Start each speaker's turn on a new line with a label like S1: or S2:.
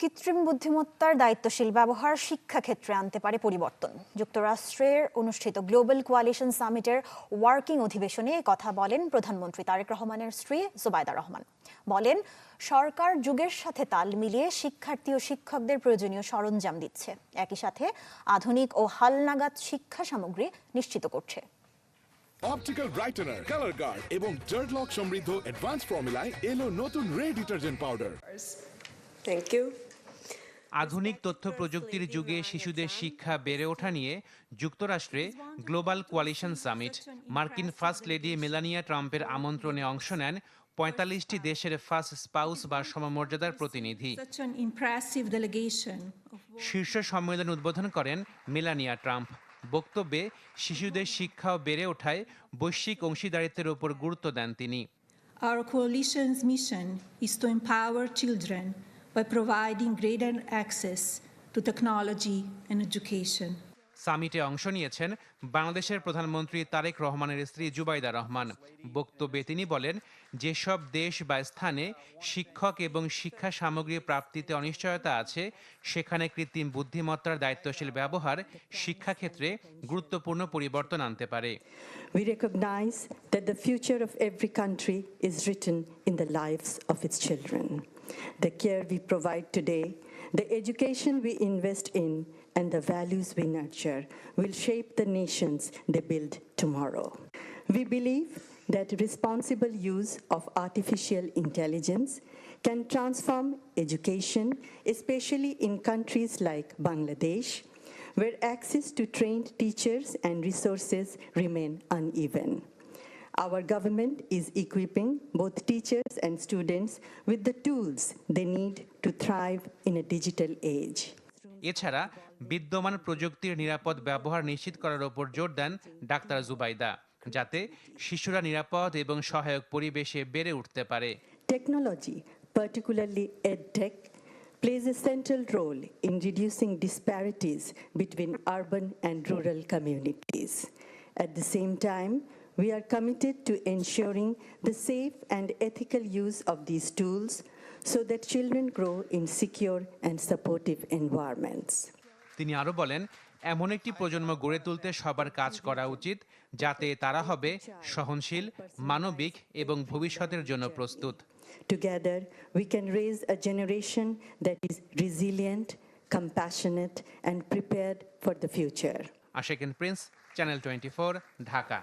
S1: কৃত্রিম বুদ্ধিমত্তার দায়িত্বশীল ব্যবহার শিক্ষাক্ষেত্রে আনতে পারে পরিবর্তন। যুক্তরাষ্ট্রের অনুষ্ঠিত গ্লোবাল কোয়ালিশন সামিটের ওয়ার্কিং অধিবেশনে কথা বলেন প্রধানমন্ত্রী তারেক রহমানের স্ত্রী জুবাইদা রহমান। বলেন, সরকার যুগের সাথে তাল মিলিয়ে শিক্ষার্থী ও শিক্ষকদের প্রয়োজনীয় সরঞ্জাম দিচ্ছে, একই সাথে আধুনিক ও হালনাগাদ শিক্ষা সামগ্রী নিশ্চিত করছে।
S2: অপটিক্যাল ব্রাইটেনার, কালার গার্ড এবং ডার্ট লক সমৃদ্ধ অ্যাডভান্স ফর্মুলায় এলো নতুন রে ডিটারজেন্ট পাউডার।
S3: Thank you.
S4: আধুনিক তথ্য প্রযুক্তির যুগে শিশুদের শিক্ষা বেড়ে ওঠা নিয়ে যুক্তরাষ্ট্রে গ্লোবাল কোয়ালিশন সামিট। মার্কিন ফার্স্ট লেডি মেলানিয়া ট্রাম্পের আমন্ত্রণে অংশ নেন ৪৫টি দেশের ফার্স্ট স্পাউস বা সমমর্যাদার প্রতিনিধি। শীর্ষ সম্মেলন উদ্বোধন করেন মেলানিয়া ট্রাম্প। বক্তব্যে শিশুদের শিক্ষাও বেড়ে ওঠায় বৈশ্বিক অংশীদারিত্বের উপর গুরুত্ব দেন তিনি।
S5: Our coalition's mission is to empower children by providing greater access to technology and education.
S4: সামিটে অংশ নিয়েছেন বাংলাদেশের প্রধানমন্ত্রী তারেক রহমানের স্ত্রী জুবাইদা রহমান। বক্তব্যে তিনি বলেন, যেসব দেশ বা স্থানে শিক্ষক এবং শিক্ষা সামগ্রী প্রাপ্তিতে অনিশ্চয়তা আছে, সেখানে কৃত্রিম বুদ্ধিমত্তার দায়িত্বশীল ব্যবহার শিক্ষাক্ষেত্রে গুরুত্বপূর্ণ পরিবর্তন আনতে পারে।
S3: We recognize that the future of every country is written in the lives of its children. The care we provide today, the education we invest in, and the values we nurture will shape the nations they build tomorrow. We believe that responsible use of artificial intelligence can transform education, especially in countries like Bangladesh, where access to trained teachers and resources remain uneven. Our government is equipping both teachers and students with the tools they need to thrive in a digital age.
S4: এছাড়া বিদ্যমান প্রযুক্তির নিরাপদ ব্যবহার নিশ্চিত করার উপর জোর দেন doctor Zubaida, যাতে শিশুরা নিরাপদ এবং সহায়ক পরিবেশে বেড়ে উঠতে পারে।
S3: Technology, particularly EdTech, plays a central role in reducing disparities between urban and rural communities. At the same time, we are committed to ensuring the safe and ethical use of these tools so that children grow in secure and supportive environments.
S4: তিনি আরো বলেন, এমন একটি প্রজন্ম গড়ে তুলতে সবার কাজ করা উচিত, যাতে তারা হবে সহনশীল, মানবিক এবং ভবিষ্যতের জন্য প্রস্তুত।
S3: Together, we can raise a generation that is resilient, compassionate, and prepared for the future.
S4: Ashikun Prince, channel 24, Dhaka.